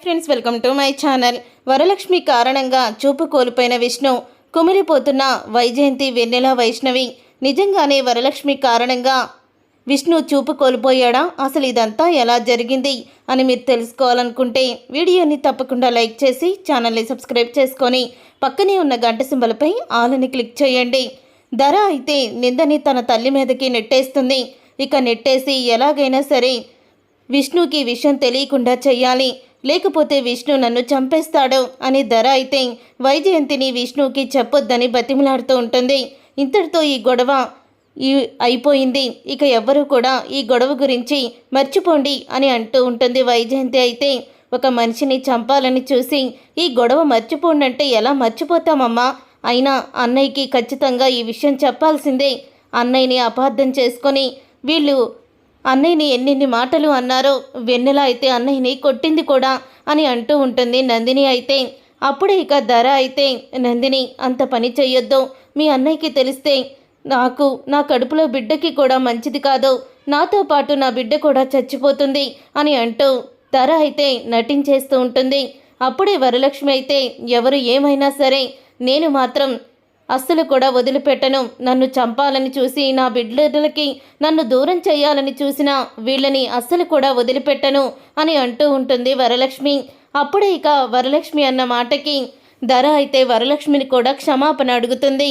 Friends, welcome to my channel. Varalakshmi కారణంగా చూపు కోల్పోయిన విష్ణు, కుమిలిపోతున్న వైజయంతి, వెన్నెల, వైష్ణవి. నిజంగానే వరలక్ష్మి కారణంగా విష్ణు చూపు కోల్పోయాడా? అసలు ఇదంతా ఎలా జరిగింది అని మీరు తెలుసుకోవాలనుకుంటే వీడియోని తప్పకుండా లైక్ చేసి ఛానల్ని సబ్స్క్రైబ్ చేసుకొని పక్కనే ఉన్న గంట సింబల్పై ఆల్ అని క్లిక్ చేయండి. ధర అయితే నిందని తన తల్లి మీదకి నెట్టేస్తుంది. ఇక నెట్టేసి ఎలాగైనా సరే విష్ణుకి విషయం తెలియకుండా చెయ్యాలి, లేకపోతే విష్ణు నన్ను చంపేస్తాడు అని ధర అయితే వైజయంతిని విష్ణుకి చెప్పొద్దని బతిమలాడుతూ ఉంటుంది. ఇంతటితో ఈ గొడవ అయిపోయింది. ఇక ఎవ్వరూ కూడా ఈ గొడవ గురించి మర్చిపోండి అని అంటూ ఉంటుంది. వైజయంతి అయితే ఒక మనిషిని చంపాలని చూసి ఈ గొడవ మర్చిపోండి అంటే ఎలా మర్చిపోతామమ్మా? అయినా అన్నయ్యకి ఖచ్చితంగా ఈ విషయం చెప్పాల్సిందే. అన్నయ్యని అపార్థం చేసుకొని వీళ్ళు అన్నయ్యని ఎన్నెన్ని మాటలు అన్నారో. వెన్నెల అయితే అన్నయ్యని కొట్టింది కూడా అని అంటూ ఉంటుంది. నందిని అయితే అప్పుడే ఇక ధర అయితే నందిని అంత పని చెయ్యొద్దు, మీ అన్నయ్యకి తెలిస్తే నా కడుపులో బిడ్డకి కూడా మంచిది కాదు, నాతో పాటు నా బిడ్డ కూడా చచ్చిపోతుంది అని అంటూ ధర అయితే నటించేస్తూ ఉంటుంది. అప్పుడే వరలక్ష్మి అయితే ఎవరు ఏమైనా సరే నేను మాత్రం అస్సలు కూడా వదిలిపెట్టను, నన్ను చంపాలని చూసి నా బిడ్డలకి నన్ను దూరం చేయాలని చూసిన వీళ్ళని అస్సలు కూడా వదిలిపెట్టను అని అంటూ ఉంటుంది వరలక్ష్మి. అప్పుడే ఇక వరలక్ష్మి అన్న మాటకి ధర అయితే వరలక్ష్మిని కూడా క్షమాపణ అడుగుతుంది.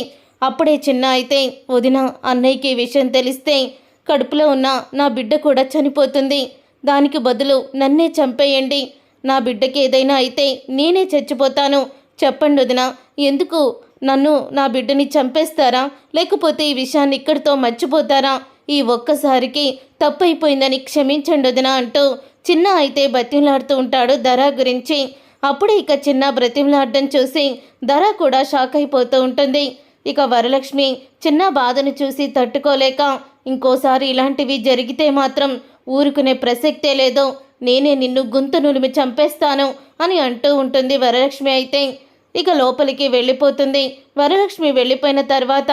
అప్పుడే చిన్న అయితే వదిన, అన్నయ్యకి విషయం తెలిస్తే కడుపులో ఉన్న నా బిడ్డ కూడా చనిపోతుంది, దానికి బదులు నన్నే చంపేయండి, నా బిడ్డకి ఏదైనా అయితే నేనే చచ్చిపోతాను, చెప్పండి వదిన, ఎందుకు నన్ను నా బిడ్డని చంపేస్తారా, లేకపోతే ఈ విషయాన్ని ఇక్కడితో మర్చిపోతారా? ఈ ఒక్కసారికి తప్పైపోయిందని క్షమించండి వదిన అంటూ చిన్న అయితే బతిమలాడుతూ ఉంటాడు ధర గురించి. అప్పుడే ఇక చిన్న బ్రతిమలాడడం చూసి ధర కూడా షాక్ అయిపోతూ ఉంటుంది. ఇక వరలక్ష్మి చిన్న బాధను చూసి తట్టుకోలేక ఇంకోసారి ఇలాంటివి జరిగితే మాత్రం ఊరుకునే ప్రసక్తే లేదు, నేనే నిన్ను గొంతు నులిమి చంపేస్తాను అని అంటూ ఉంటుంది. వరలక్ష్మి అయితే ఇక లోపలికి వెళ్ళిపోతుంది. వరలక్ష్మి వెళ్ళిపోయిన తర్వాత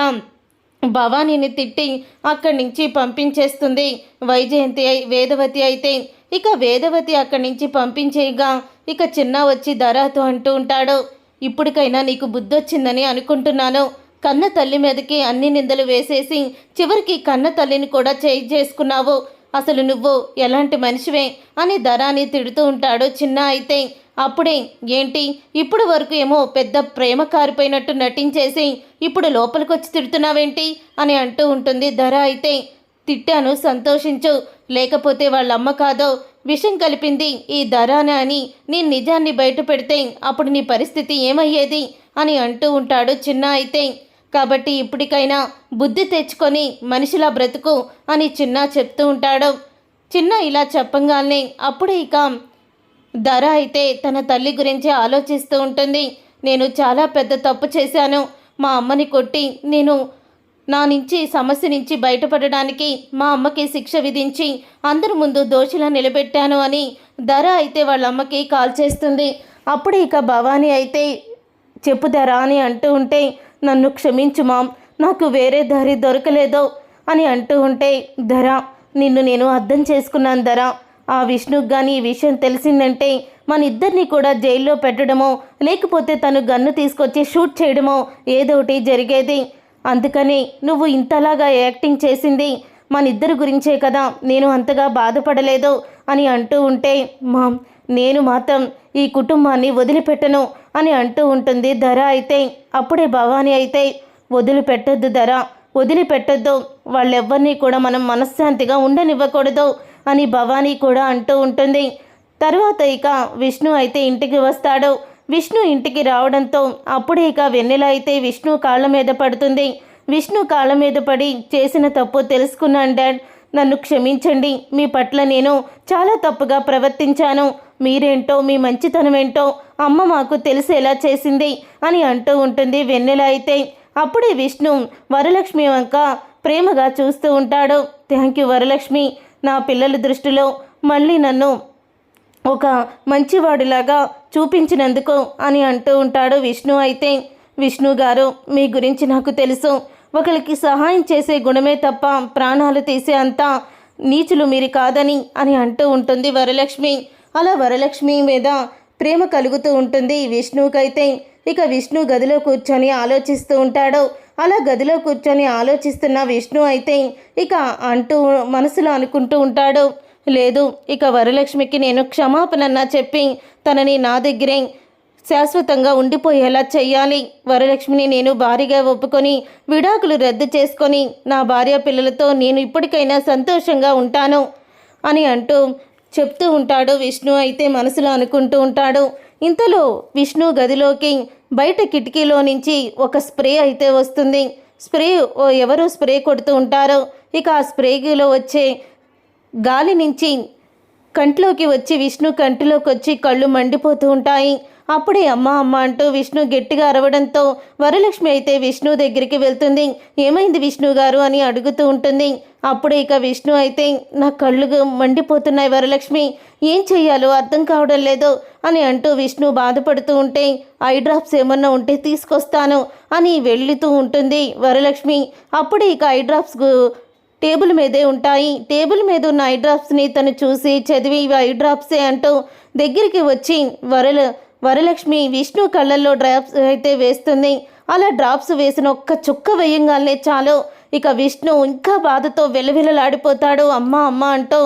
భవానీని తిట్టి అక్కడి నుంచి పంపించేస్తుంది వైజయంతి. వేదవతి అయితే ఇక వేదవతి అక్కడి నుంచి పంపించేయగా ఇక చిన్న వచ్చి ధరతో అంటూ ఉంటాడు, ఇప్పటికైనా నీకు బుద్ధి వచ్చిందని అనుకుంటున్నాను, కన్న తల్లి మీదకి అన్ని నిందలు వేసేసి చివరికి కన్న తల్లిని కూడా చేసుకున్నావు, అసలు నువ్వు ఎలాంటి మనిషివే అని ధరాని తిడుతూ ఉంటాడు చిన్న అయితే. అప్పుడే ఏంటి ఇప్పుడు వరకు ఏమో పెద్ద ప్రేమ కారిపోయినట్టు నటించేసి ఇప్పుడు లోపలికొచ్చి తిడుతున్నావేంటి అని అంటూ ఉంటుంది ధర అయితే. తిట్టాను, సంతోషించు, లేకపోతే వాళ్ళమ్మ కాదో విషం కలిపింది ఈ ధరానే అని నేను నిజాన్ని బయట పెడితే అప్పుడు నీ పరిస్థితి ఏమయ్యేది అని అంటూ ఉంటాడు చిన్న అయితే. కాబట్టి ఇప్పటికైనా బుద్ధి తెచ్చుకొని మనిషిలా బ్రతుకు అని చిన్న చెప్తూ ఉంటాడు. చిన్న ఇలా చెప్పంగానే అప్పుడే ఇక ధర అయితే తన తల్లి గురించి ఆలోచిస్తూ ఉంటుంది. నేను చాలా పెద్ద తప్పు చేశాను, మా అమ్మని కొట్టి నేను నా నుంచి సమస్య నుంచి బయటపడడానికి మా అమ్మకి శిక్ష విధించి అందరి ముందు దోషిలా నిలబెట్టాను అని ధర అయితే వాళ్ళ అమ్మకి కాల్ చేస్తుంది. అప్పుడు ఇక భవానీ అయితే చెప్పు ధర అని అంటూ ఉంటే, నన్ను క్షమించు మామ్, నాకు వేరే దారి దొరకలేదో అని అంటూ ఉంటే, ధర నిన్ను నేను అర్థం చేసుకున్నాను ధర, ఆ విష్ణుకు కానీ ఈ విషయం తెలిసిందంటే మన ఇద్దరిని కూడా జైల్లో పెట్టడమో లేకపోతే తను గన్ను తీసుకొచ్చి షూట్ చేయడమో ఏదోటి జరిగేది, అందుకని నువ్వు ఇంతలాగా యాక్టింగ్ చేసింది మన ఇద్దరి గురించే కదా, నేను అంతగా బాధపడలేదు అని అంటూ ఉంటే, మామ్ నేను మాత్రం ఈ కుటుంబాన్ని వదిలిపెట్టను అని అంటూ ఉంటుంది ధర అయితే. అప్పుడే భవానీ అయితే వదిలిపెట్టొద్దు ధర, వదిలిపెట్టొద్దు, వాళ్ళెవ్వరినీ కూడా మనం మనశ్శాంతిగా ఉండనివ్వకూడదు అని భవానీ కూడా అంటూ ఉంటుంది. తర్వాత ఇక విష్ణు అయితే ఇంటికి వస్తాడు. విష్ణు ఇంటికి రావడంతో అప్పుడే ఇక వెన్నెల అయితే విష్ణు కాళ్ళ మీద పడుతుంది. విష్ణు కాళ్ళ మీద పడి చేసిన తప్పు తెలుసుకున్నాను డాడ్, నన్ను క్షమించండి, మీ పట్ల నేను చాలా తప్పుగా ప్రవర్తించాను, మీరేంటో మీ మంచితనం ఏంటో అమ్మ మాకు తెలిసేలా చేసింది అని అంటూ ఉంటుంది వెన్నెల అయితే. అప్పుడే విష్ణు వరలక్ష్మి వంక ప్రేమగా చూస్తూ ఉంటాడు. థ్యాంక్ యూ వరలక్ష్మి, నా పిల్లల దృష్టిలో మళ్ళీ నన్ను ఒక మంచివాడిలాగా చూపించినందుకు అని అంటూ ఉంటాడు విష్ణు అయితే. విష్ణు గారు, మీ గురించి నాకు తెలుసు, ఒకరికి సహాయం చేసే గుణమే తప్ప ప్రాణాలు తీసే అంత నీచులు మీరు కాదని అని అంటూ ఉంటుంది వరలక్ష్మి. అలా వరలక్ష్మి మీద ప్రేమ కలుగుతూ ఉంటుంది విష్ణుకైతే. ఇక విష్ణు గదిలో కూర్చొని ఆలోచిస్తూ ఉంటాడు. అలా గదిలో కూర్చొని ఆలోచిస్తున్న విష్ణు అయితే ఇక మనసులో అనుకుంటూ ఉంటాడు, లేదు ఇక వరలక్ష్మికి నేను క్షమాపణన్నా చెప్పి తనని నా దగ్గరే శాశ్వతంగా ఉండిపోయేలా చెయ్యాలి. వరలక్ష్మిని నేను భారీగా ఒప్పుకొని విడాకులు రద్దు చేసుకొని నా భార్య పిల్లలతో నేను ఇప్పటికైనా సంతోషంగా ఉంటాను అని అంటూ చెప్తూ ఉంటాడు. విష్ణు అయితే మనసులో అనుకుంటూ ఉంటాడు. ఇంతలో విష్ణు గదిలోకి బయట కిటికీలో నుంచి ఒక స్ప్రే అయితే వస్తుంది. ఎవరో స్ప్రే కొడుతూ ఉంటారో. ఇక ఆ స్ప్రేలో వచ్చే గాలి నుంచి కంట్లోకి వచ్చి విష్ణు కంటిలోకి వచ్చి కళ్ళు మండిపోతూ ఉంటాయి. అప్పుడే అమ్మ అమ్మ అంటూ విష్ణు గట్టిగా అరవడంతో వరలక్ష్మి అయితే విష్ణు దగ్గరికి వెళ్తుంది. ఏమైంది విష్ణు గారు అని అడుగుతూ ఉంటుంది. అప్పుడే ఇక విష్ణు అయితే నా కళ్ళు మండిపోతున్నాయి వరలక్ష్మి, ఏం చెయ్యాలో అర్థం కావడం లేదు అని అంటూ విష్ణు బాధపడుతూ ఉంటే ఐ డ్రాప్స్ ఏమన్నా ఉంటే తీసుకొస్తాను అని వెళ్తూ ఉంటుంది వరలక్ష్మి. అప్పుడే ఇక ఐ డ్రాప్స్ టేబుల్ మీదే ఉంటాయి. టేబుల్ మీద ఉన్న ఐ డ్రాప్స్ని తను చూసి చదివి ఇవి ఐ డ్రాప్సే అంటూ దగ్గరికి వచ్చి వరలక్ష్మి విష్ణు కళ్ళల్లో డ్రాప్స్ అయితే వేస్తుంది. అలా డ్రాప్స్ వేసిన ఒక్క చుక్క వేయంగానే చాలు ఇక విష్ణు ఇంకా బాధతో వెలవెలలాడిపోతాడు. అమ్మ అమ్మ అంటూ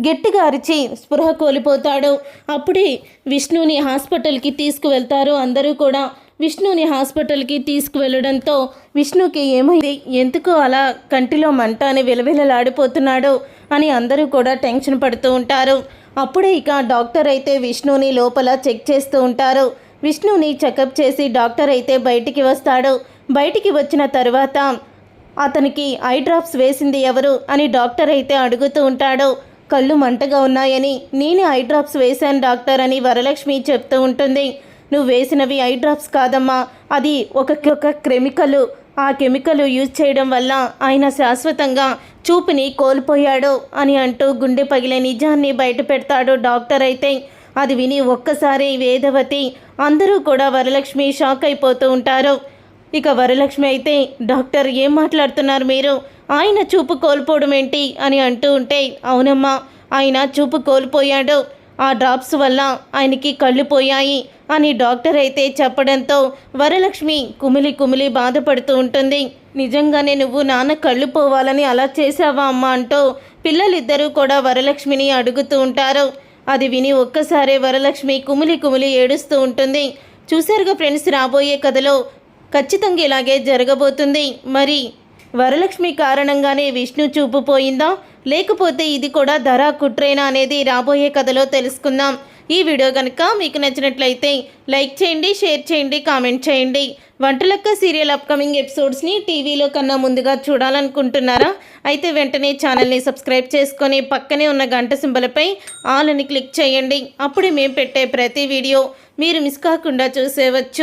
గట్టిగా అరిచి స్పృహ కోల్పోతాడు. అప్పుడే విష్ణుని హాస్పిటల్కి తీసుకువెళ్తారు అందరూ కూడా. విష్ణుని హాస్పిటల్కి తీసుకువెళ్ళడంతో విష్ణుకి ఏమైంది, ఎందుకు అలా కంటిలో మంట అని విలవిలలాడిపోతున్నాడు అని అందరూ కూడా టెన్షన్ పడుతూ ఉంటారు. అప్పుడే ఇక డాక్టర్ అయితే విష్ణుని లోపల చెక్ చేస్తూ ఉంటారు. విష్ణుని చెకప్ చేసి డాక్టర్ అయితే బయటికి వస్తాడు. బయటికి వచ్చిన తర్వాత అతనికి ఐ డ్రాప్స్ వేసింది ఎవరు అని డాక్టర్ అయితే అడుగుతూ ఉంటాడు. కళ్ళు మంటగా ఉన్నాయని నేనే ఐ డ్రాప్స్ వేశాను డాక్టర్ అని వరలక్ష్మి చెప్తూ ఉంటుంది. నువ్వు వేసినవి ఐ డ్రాప్స్ కాదమ్మా, అది ఒక కెమికల్. ఆ కెమికల్ యూజ్ చేయడం వల్ల ఆయన శాశ్వతంగా చూపుని కోల్పోయాడు అని అంటూ గుండె పగిలే నిజాన్ని బయట పెడతాడు డాక్టర్ అయితే. అది విని ఒక్కసారి వేదవతి అందరూ కూడా వరలక్ష్మి షాక్ అయిపోతూ ఉంటారు. ఇక వరలక్ష్మి అయితే డాక్టర్ ఏం మాట్లాడుతున్నారు మీరు, ఆయన చూపు కోల్పోవడం ఏంటి అని అంటూ ఉంటే అవునమ్మా ఆయన చూపు కోల్పోయాడు, ఆ డ్రాప్స్ వల్ల ఆయనకి కళ్ళు పోయాయి అని డాక్టర్ అయితే చెప్పడంతో వరలక్ష్మి కుమిలి కుమిలి బాధపడుతూ ఉంటుంది. నిజంగానే నువ్వు నాన్న కళ్ళు పోవాలని అలా చేసావా అమ్మ అంటూ పిల్లలిద్దరూ కూడా వరలక్ష్మిని అడుగుతూ ఉంటారు. అది విని ఒక్కసారే వరలక్ష్మి కుమిలి కుమిలి ఏడుస్తూ ఉంటుంది. చూశారుగా ఫ్రెండ్స్, రాబోయే కథలో ఖచ్చితంగా ఇలాగే జరగబోతుంది. మరి వరలక్ష్మి కారణంగానే విష్ణు చూపు పోయిందా, లేకపోతే ఇది కూడా ధర కుట్రేనా అనేది రాబోయే కథలో తెలుసుకుందాం. ఈ వీడియో కనుక మీకు నచ్చినట్లయితే లైక్ చేయండి, షేర్ చేయండి, కామెంట్ చేయండి. వంటలక్క సీరియల్ అప్కమింగ్ ఎపిసోడ్స్ని టీవీలో కన్నా ముందుగా చూడాలనుకుంటున్నారా? అయితే వెంటనే ఛానల్ని సబ్స్క్రైబ్ చేసుకొని పక్కనే ఉన్న గంట సింబలపై ఆల్ అని క్లిక్ చేయండి. అప్పుడే మేము పెట్టే ప్రతి వీడియో మీరు మిస్ కాకుండా చూసేవచ్చు.